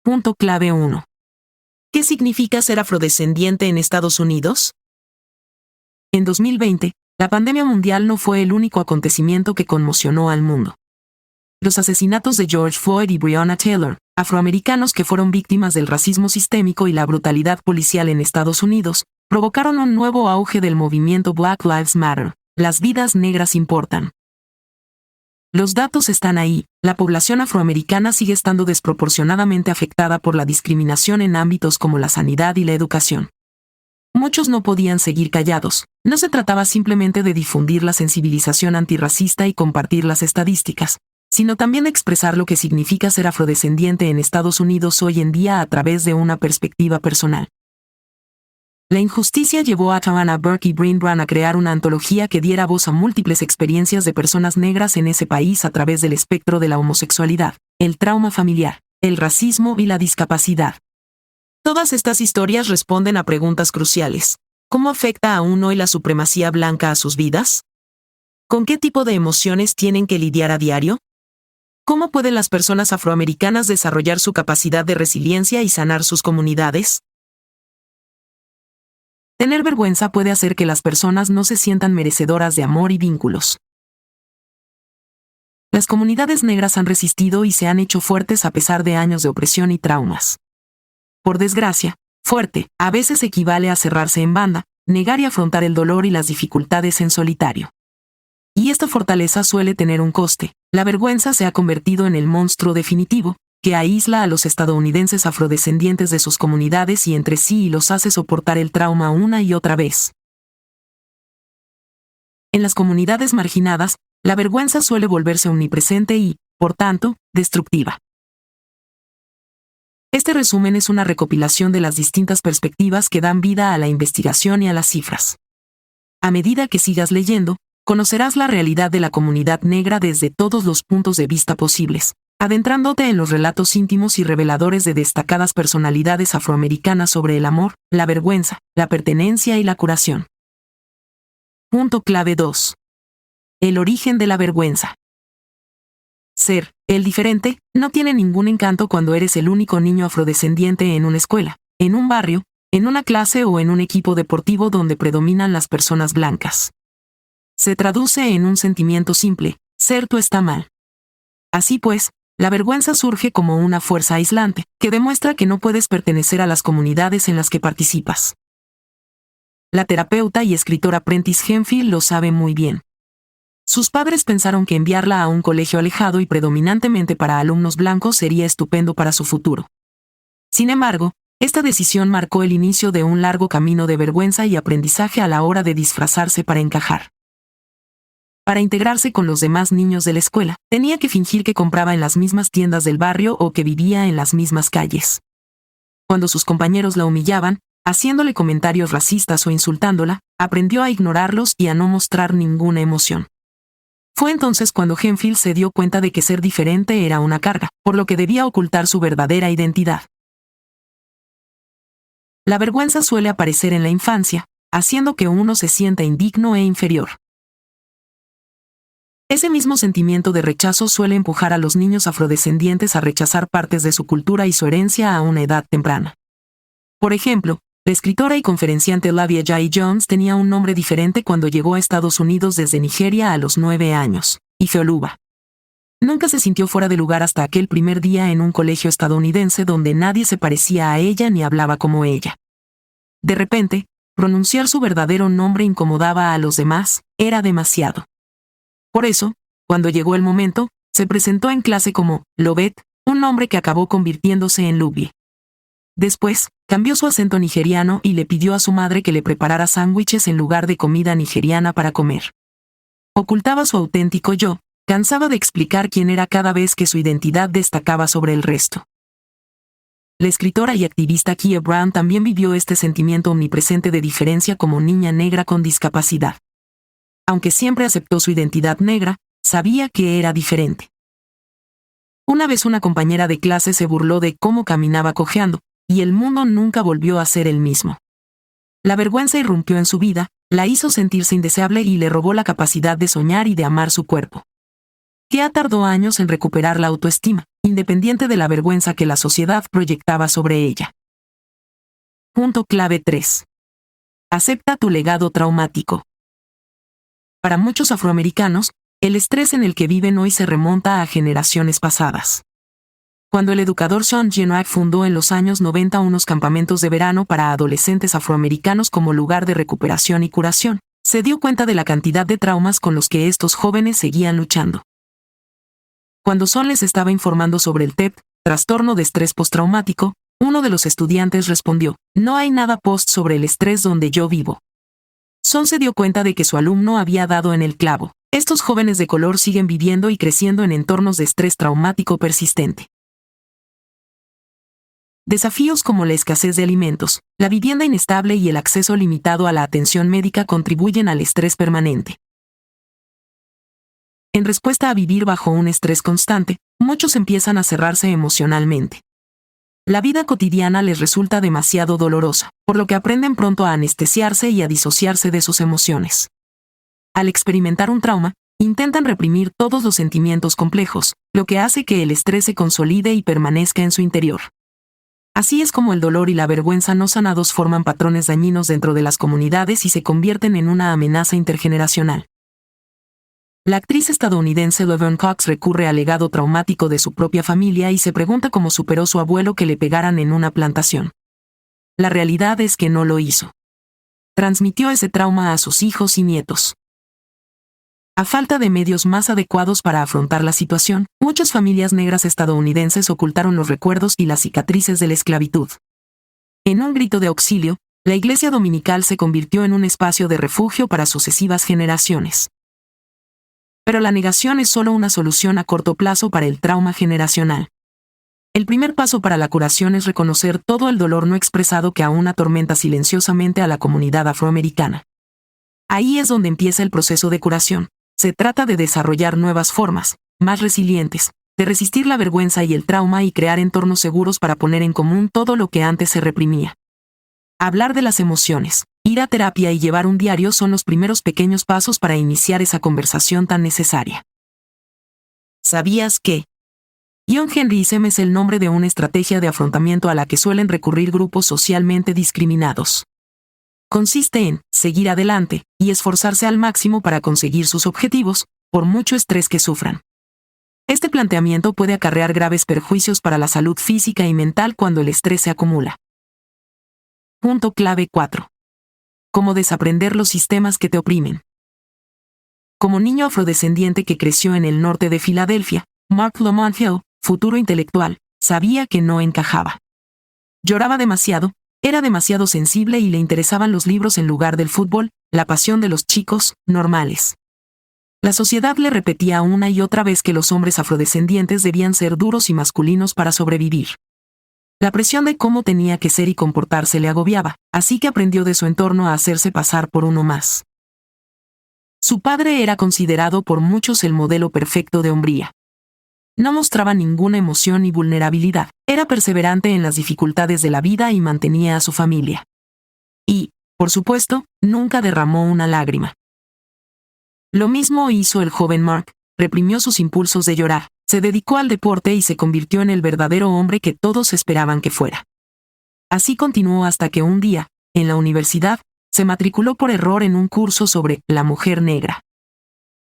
Punto clave 1. ¿Qué significa ser afrodescendiente en Estados Unidos? En 2020, la pandemia mundial no fue el único acontecimiento que conmocionó al mundo. Los asesinatos de George Floyd y Breonna Taylor, afroamericanos que fueron víctimas del racismo sistémico y la brutalidad policial en Estados Unidos, provocaron un nuevo auge del movimiento Black Lives Matter. Las vidas negras importan. Los datos están ahí. La población afroamericana sigue estando desproporcionadamente afectada por la discriminación en ámbitos como la sanidad y la educación. Muchos no podían seguir callados. No se trataba simplemente de difundir la sensibilización antirracista y compartir las estadísticas, sino también de expresar lo que significa ser afrodescendiente en Estados Unidos hoy en día a través de una perspectiva personal. La injusticia llevó a Tarana Burke y Bryn Brown a crear una antología que diera voz a múltiples experiencias de personas negras en ese país a través del espectro de la homosexualidad, el trauma familiar, el racismo y la discapacidad. Todas estas historias responden a preguntas cruciales. ¿Cómo afecta aún hoy la supremacía blanca a sus vidas? ¿Con qué tipo de emociones tienen que lidiar a diario? ¿Cómo pueden las personas afroamericanas desarrollar su capacidad de resiliencia y sanar sus comunidades? Tener vergüenza puede hacer que las personas no se sientan merecedoras de amor y vínculos. Las comunidades negras han resistido y se han hecho fuertes a pesar de años de opresión y traumas. Por desgracia, fuerte a veces equivale a cerrarse en banda, negar y afrontar el dolor y las dificultades en solitario. Y esta fortaleza suele tener un coste. La vergüenza se ha convertido en el monstruo definitivo, que aísla a los estadounidenses afrodescendientes de sus comunidades y entre sí y los hace soportar el trauma una y otra vez. En las comunidades marginadas, la vergüenza suele volverse omnipresente y, por tanto, destructiva. Este resumen es una recopilación de las distintas perspectivas que dan vida a la investigación y a las cifras. A medida que sigas leyendo, conocerás la realidad de la comunidad negra desde todos los puntos de vista posibles, adentrándote en los relatos íntimos y reveladores de destacadas personalidades afroamericanas sobre el amor, la vergüenza, la pertenencia y la curación. Punto clave 2. El origen de la vergüenza. Ser el diferente no tiene ningún encanto cuando eres el único niño afrodescendiente en una escuela, en un barrio, en una clase o en un equipo deportivo donde predominan las personas blancas. Se traduce en un sentimiento simple: ser tú está mal. Así pues, la vergüenza surge como una fuerza aislante, que demuestra que no puedes pertenecer a las comunidades en las que participas. La terapeuta y escritora Prentice Henfield lo sabe muy bien. Sus padres pensaron que enviarla a un colegio alejado y predominantemente para alumnos blancos sería estupendo para su futuro. Sin embargo, esta decisión marcó el inicio de un largo camino de vergüenza y aprendizaje a la hora de disfrazarse para encajar. Para integrarse con los demás niños de la escuela, tenía que fingir que compraba en las mismas tiendas del barrio o que vivía en las mismas calles. Cuando sus compañeros la humillaban, haciéndole comentarios racistas o insultándola, aprendió a ignorarlos y a no mostrar ninguna emoción. Fue entonces cuando Henfield se dio cuenta de que ser diferente era una carga, por lo que debía ocultar su verdadera identidad. La vergüenza suele aparecer en la infancia, haciendo que uno se sienta indigno e inferior. Ese mismo sentimiento de rechazo suele empujar a los niños afrodescendientes a rechazar partes de su cultura y su herencia a una edad temprana. Por ejemplo, la escritora y conferenciante Lavia Jai Jones tenía un nombre diferente cuando llegó a Estados Unidos desde Nigeria a los 9 años, Ifeoluwa. Nunca se sintió fuera de lugar hasta aquel primer día en un colegio estadounidense donde nadie se parecía a ella ni hablaba como ella. De repente, pronunciar su verdadero nombre incomodaba a los demás, era demasiado. Por eso, cuando llegó el momento, se presentó en clase como Lovett, un nombre que acabó convirtiéndose en Lubie. Después, cambió su acento nigeriano y le pidió a su madre que le preparara sándwiches en lugar de comida nigeriana para comer. Ocultaba su auténtico yo, cansaba de explicar quién era cada vez que su identidad destacaba sobre el resto. La escritora y activista Kia Brown también vivió este sentimiento omnipresente de diferencia como niña negra con discapacidad. Aunque siempre aceptó su identidad negra, sabía que era diferente. Una vez una compañera de clase se burló de cómo caminaba cojeando, y el mundo nunca volvió a ser el mismo. La vergüenza irrumpió en su vida, la hizo sentirse indeseable y le robó la capacidad de soñar y de amar su cuerpo. que tardó años en recuperar la autoestima, independiente de la vergüenza que la sociedad proyectaba sobre ella. Punto clave 3. Acepta tu legado traumático. Para muchos afroamericanos, el estrés en el que viven hoy se remonta a generaciones pasadas. Cuando el educador Sean Genoak fundó en los años 90 unos campamentos de verano para adolescentes afroamericanos como lugar de recuperación y curación, se dio cuenta de la cantidad de traumas con los que estos jóvenes seguían luchando. Cuando Sean les estaba informando sobre el TEP, trastorno de estrés postraumático, uno de los estudiantes respondió: "No hay nada post sobre el estrés donde yo vivo". Sean se dio cuenta de que su alumno había dado en el clavo. Estos jóvenes de color siguen viviendo y creciendo en entornos de estrés traumático persistente. Desafíos como la escasez de alimentos, la vivienda inestable y el acceso limitado a la atención médica contribuyen al estrés permanente. En respuesta a vivir bajo un estrés constante, muchos empiezan a cerrarse emocionalmente. La vida cotidiana les resulta demasiado dolorosa, por lo que aprenden pronto a anestesiarse y a disociarse de sus emociones. Al experimentar un trauma, intentan reprimir todos los sentimientos complejos, lo que hace que el estrés se consolide y permanezca en su interior. Así es como el dolor y la vergüenza no sanados forman patrones dañinos dentro de las comunidades y se convierten en una amenaza intergeneracional. La actriz estadounidense Laverne Cox recurre al legado traumático de su propia familia y se pregunta cómo superó su abuelo que le pegaran en una plantación. La realidad es que no lo hizo. Transmitió ese trauma a sus hijos y nietos. A falta de medios más adecuados para afrontar la situación, muchas familias negras estadounidenses ocultaron los recuerdos y las cicatrices de la esclavitud. En un grito de auxilio, la iglesia dominical se convirtió en un espacio de refugio para sucesivas generaciones. Pero la negación es solo una solución a corto plazo para el trauma generacional. El primer paso para la curación es reconocer todo el dolor no expresado que aún atormenta silenciosamente a la comunidad afroamericana. Ahí es donde empieza el proceso de curación. Se trata de desarrollar nuevas formas, más resilientes, de resistir la vergüenza y el trauma y crear entornos seguros para poner en común todo lo que antes se reprimía. Hablar de las emociones, ir a terapia y llevar un diario son los primeros pequeños pasos para iniciar esa conversación tan necesaria. ¿Sabías que? John Henry Ism es el nombre de una estrategia de afrontamiento a la que suelen recurrir grupos socialmente discriminados. Consiste en seguir adelante y esforzarse al máximo para conseguir sus objetivos, por mucho estrés que sufran. Este planteamiento puede acarrear graves perjuicios para la salud física y mental cuando el estrés se acumula. Punto clave 4. Cómo desaprender los sistemas que te oprimen. Como niño afrodescendiente que creció en el norte de Filadelfia, Mark Lamont Hill, futuro intelectual, sabía que no encajaba. Lloraba demasiado, era demasiado sensible y le interesaban los libros en lugar del fútbol, la pasión de los chicos normales. La sociedad le repetía una y otra vez que los hombres afrodescendientes debían ser duros y masculinos para sobrevivir. La presión de cómo tenía que ser y comportarse le agobiaba, así que aprendió de su entorno a hacerse pasar por uno más. Su padre era considerado por muchos el modelo perfecto de hombría. No mostraba ninguna emoción ni vulnerabilidad, era perseverante en las dificultades de la vida y mantenía a su familia. Y, por supuesto, nunca derramó una lágrima. Lo mismo hizo el joven Mark, reprimió sus impulsos de llorar, se dedicó al deporte y se convirtió en el verdadero hombre que todos esperaban que fuera. Así continuó hasta que un día, en la universidad, se matriculó por error en un curso sobre la mujer negra.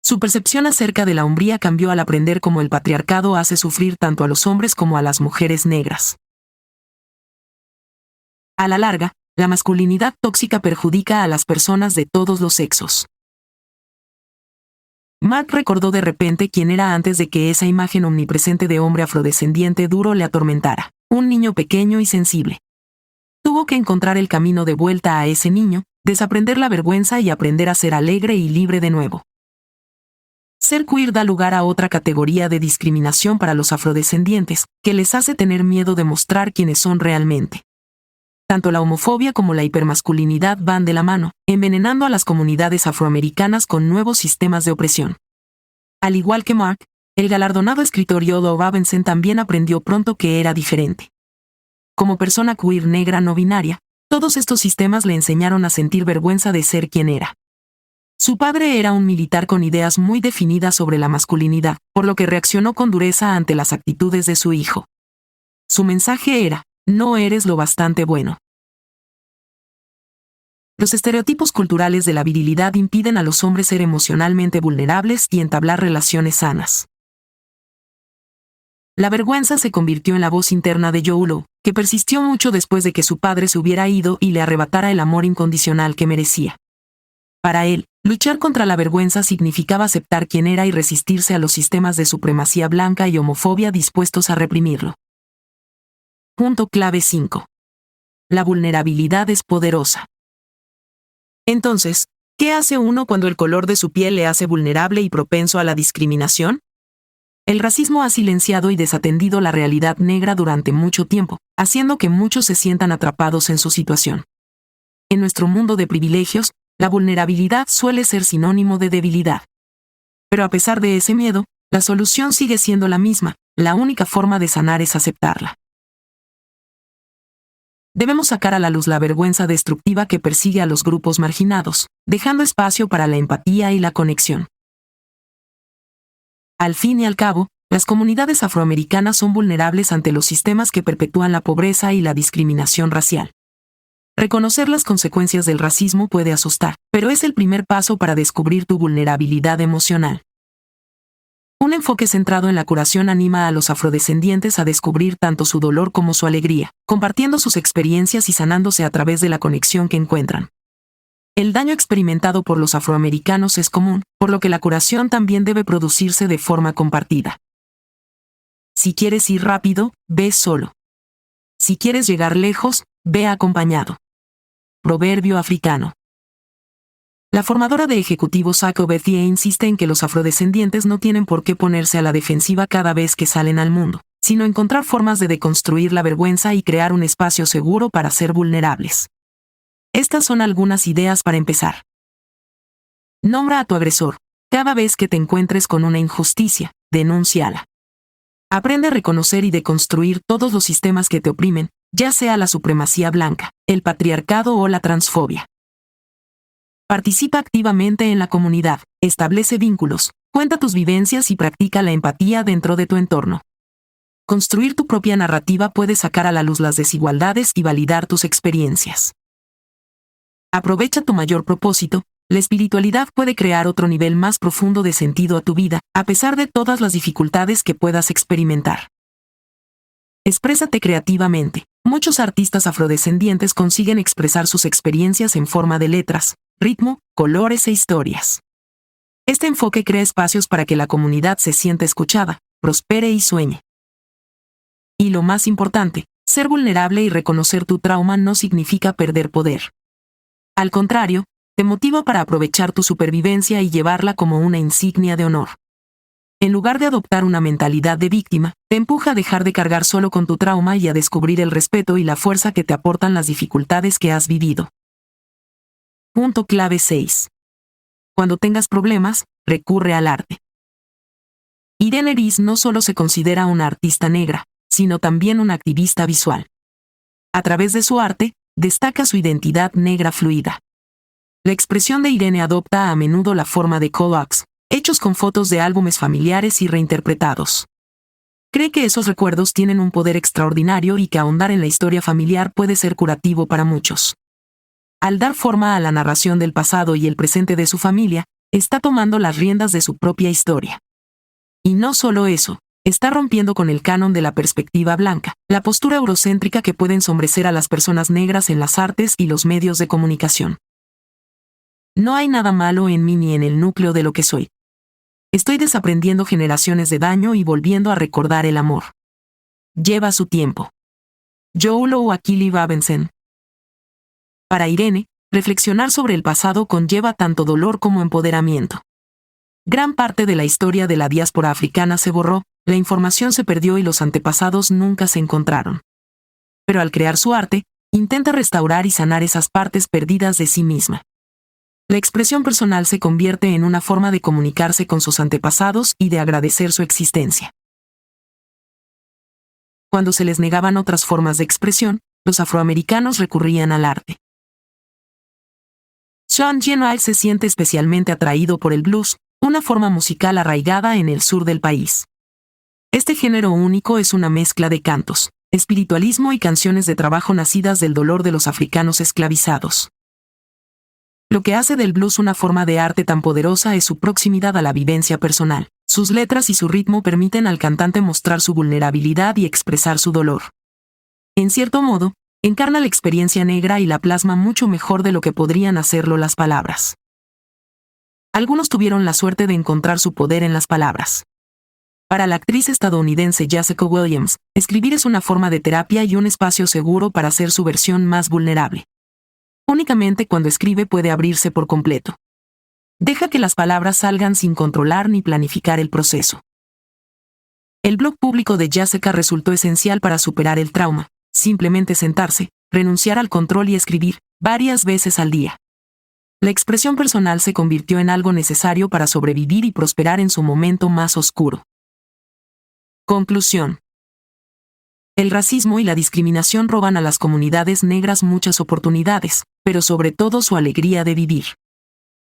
Su percepción acerca de la hombría cambió al aprender cómo el patriarcado hace sufrir tanto a los hombres como a las mujeres negras. A la larga, la masculinidad tóxica perjudica a las personas de todos los sexos. Mark recordó de repente quién era antes de que esa imagen omnipresente de hombre afrodescendiente duro le atormentara, un niño pequeño y sensible. Tuvo que encontrar el camino de vuelta a ese niño, desaprender la vergüenza y aprender a ser alegre y libre de nuevo. Ser queer da lugar a otra categoría de discriminación para los afrodescendientes, que les hace tener miedo de mostrar quiénes son realmente. Tanto la homofobia como la hipermasculinidad van de la mano, envenenando a las comunidades afroamericanas con nuevos sistemas de opresión. Al igual que Mark, el galardonado escritor Yodo Robinson también aprendió pronto que era diferente. Como persona queer negra no binaria, todos estos sistemas le enseñaron a sentir vergüenza de ser quien era. Su padre era un militar con ideas muy definidas sobre la masculinidad, por lo que reaccionó con dureza ante las actitudes de su hijo. Su mensaje era: no eres lo bastante bueno. Los estereotipos culturales de la virilidad impiden a los hombres ser emocionalmente vulnerables y entablar relaciones sanas. La vergüenza se convirtió en la voz interna de Joe, que persistió mucho después de que su padre se hubiera ido y le arrebatara el amor incondicional que merecía. Para él, luchar contra la vergüenza significaba aceptar quién era y resistirse a los sistemas de supremacía blanca y homofobia dispuestos a reprimirlo. Punto clave 5. La vulnerabilidad es poderosa. Entonces, ¿qué hace uno cuando el color de su piel le hace vulnerable y propenso a la discriminación? El racismo ha silenciado y desatendido la realidad negra durante mucho tiempo, haciendo que muchos se sientan atrapados en su situación. En nuestro mundo de privilegios, la vulnerabilidad suele ser sinónimo de debilidad. Pero a pesar de ese miedo, la solución sigue siendo la misma: la única forma de sanar es aceptarla. Debemos sacar a la luz la vergüenza destructiva que persigue a los grupos marginados, dejando espacio para la empatía y la conexión. Al fin y al cabo, las comunidades afroamericanas son vulnerables ante los sistemas que perpetúan la pobreza y la discriminación racial. Reconocer las consecuencias del racismo puede asustar, pero es el primer paso para descubrir tu vulnerabilidad emocional. Un enfoque centrado en la curación anima a los afrodescendientes a descubrir tanto su dolor como su alegría, compartiendo sus experiencias y sanándose a través de la conexión que encuentran. El daño experimentado por los afroamericanos es común, por lo que la curación también debe producirse de forma compartida. Si quieres ir rápido, ve solo. Si quieres llegar lejos, ve acompañado. Proverbio africano. La formadora de ejecutivos Sako Bethie insiste en que los afrodescendientes no tienen por qué ponerse a la defensiva cada vez que salen al mundo, sino encontrar formas de deconstruir la vergüenza y crear un espacio seguro para ser vulnerables. Estas son algunas ideas para empezar. Nombra a tu agresor. Cada vez que te encuentres con una injusticia, denúnciala. Aprende a reconocer y deconstruir todos los sistemas que te oprimen, ya sea la supremacía blanca, el patriarcado o la transfobia. Participa activamente en la comunidad, establece vínculos, cuenta tus vivencias y practica la empatía dentro de tu entorno. Construir tu propia narrativa puede sacar a la luz las desigualdades y validar tus experiencias. Aprovecha tu mayor propósito. La espiritualidad puede crear otro nivel más profundo de sentido a tu vida, a pesar de todas las dificultades que puedas experimentar. Exprésate creativamente. Muchos artistas afrodescendientes consiguen expresar sus experiencias en forma de letras, ritmo, colores e historias. Este enfoque crea espacios para que la comunidad se sienta escuchada, prospere y sueñe. Y lo más importante, ser vulnerable y reconocer tu trauma no significa perder poder. Al contrario, te motiva para aprovechar tu supervivencia y llevarla como una insignia de honor. En lugar de adoptar una mentalidad de víctima, te empuja a dejar de cargar solo con tu trauma y a descubrir el respeto y la fuerza que te aportan las dificultades que has vivido. Punto clave 6. Cuando tengas problemas, recurre al arte. Irene Ries no solo se considera una artista negra, sino también una activista visual. A través de su arte, destaca su identidad negra fluida. La expresión de Irene adopta a menudo la forma de collages, hechos con fotos de álbumes familiares y reinterpretados. Cree que esos recuerdos tienen un poder extraordinario y que ahondar en la historia familiar puede ser curativo para muchos. Al dar forma a la narración del pasado y el presente de su familia, está tomando las riendas de su propia historia. Y no solo eso, está rompiendo con el canon de la perspectiva blanca, la postura eurocéntrica que puede ensombrecer a las personas negras en las artes y los medios de comunicación. No hay nada malo en mí ni en el núcleo de lo que soy. Estoy desaprendiendo generaciones de daño y volviendo a recordar el amor. Lleva su tiempo. Joe Akili Babensen. Para Irene, reflexionar sobre el pasado conlleva tanto dolor como empoderamiento. Gran parte de la historia de la diáspora africana se borró, la información se perdió y los antepasados nunca se encontraron. Pero al crear su arte, intenta restaurar y sanar esas partes perdidas de sí misma. La expresión personal se convierte en una forma de comunicarse con sus antepasados y de agradecer su existencia. Cuando se les negaban otras formas de expresión, los afroamericanos recurrían al arte. Sean General se siente especialmente atraído por el blues, una forma musical arraigada en el sur del país. Este género único es una mezcla de cantos, espiritualismo y canciones de trabajo nacidas del dolor de los africanos esclavizados. Lo que hace del blues una forma de arte tan poderosa es su proximidad a la vivencia personal. Sus letras y su ritmo permiten al cantante mostrar su vulnerabilidad y expresar su dolor. En cierto modo, encarna la experiencia negra y la plasma mucho mejor de lo que podrían hacerlo las palabras. Algunos tuvieron la suerte de encontrar su poder en las palabras. Para la actriz estadounidense Jessica Williams, escribir es una forma de terapia y un espacio seguro para ser su versión más vulnerable. Únicamente cuando escribe puede abrirse por completo. Deja que las palabras salgan sin controlar ni planificar el proceso. El blog público de Jessica resultó esencial para superar el trauma, simplemente sentarse, renunciar al control y escribir, varias veces al día. La expresión personal se convirtió en algo necesario para sobrevivir y prosperar en su momento más oscuro. Conclusión. El racismo y la discriminación roban a las comunidades negras muchas oportunidades, pero sobre todo su alegría de vivir.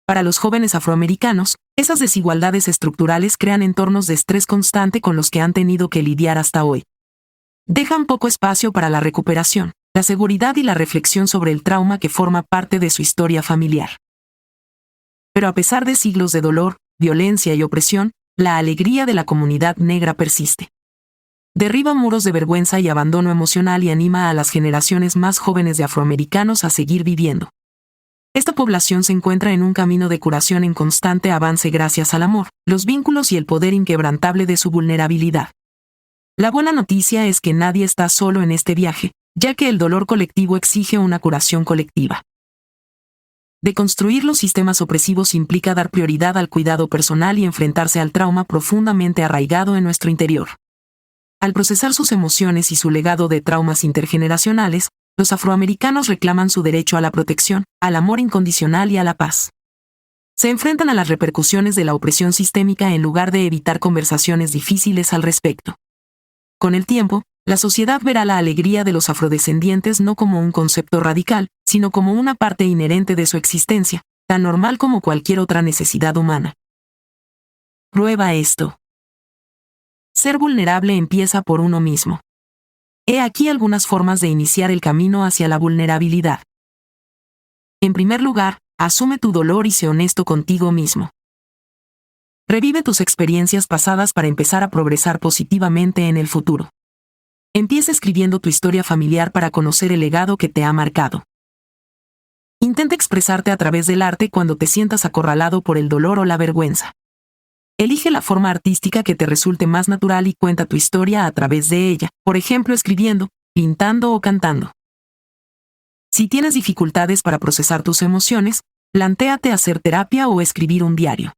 Para los jóvenes afroamericanos, esas desigualdades estructurales crean entornos de estrés constante con los que han tenido que lidiar hasta hoy. Dejan poco espacio para la recuperación, la seguridad y la reflexión sobre el trauma que forma parte de su historia familiar. Pero a pesar de siglos de dolor, violencia y opresión, la alegría de la comunidad negra persiste. Derriba muros de vergüenza y abandono emocional y anima a las generaciones más jóvenes de afroamericanos a seguir viviendo. Esta población se encuentra en un camino de curación en constante avance gracias al amor, los vínculos y el poder inquebrantable de su vulnerabilidad. La buena noticia es que nadie está solo en este viaje, ya que el dolor colectivo exige una curación colectiva. Deconstruir los sistemas opresivos implica dar prioridad al cuidado personal y enfrentarse al trauma profundamente arraigado en nuestro interior. Al procesar sus emociones y su legado de traumas intergeneracionales, los afroamericanos reclaman su derecho a la protección, al amor incondicional y a la paz. Se enfrentan a las repercusiones de la opresión sistémica en lugar de evitar conversaciones difíciles al respecto. Con el tiempo, la sociedad verá la alegría de los afrodescendientes no como un concepto radical, sino como una parte inherente de su existencia, tan normal como cualquier otra necesidad humana. Prueba esto. Ser vulnerable empieza por uno mismo. He aquí algunas formas de iniciar el camino hacia la vulnerabilidad. En primer lugar, asume tu dolor y sé honesto contigo mismo. Revive tus experiencias pasadas para empezar a progresar positivamente en el futuro. Empieza escribiendo tu historia familiar para conocer el legado que te ha marcado. Intenta expresarte a través del arte cuando te sientas acorralado por el dolor o la vergüenza. Elige la forma artística que te resulte más natural y cuenta tu historia a través de ella, por ejemplo escribiendo, pintando o cantando. Si tienes dificultades para procesar tus emociones, plantéate hacer terapia o escribir un diario.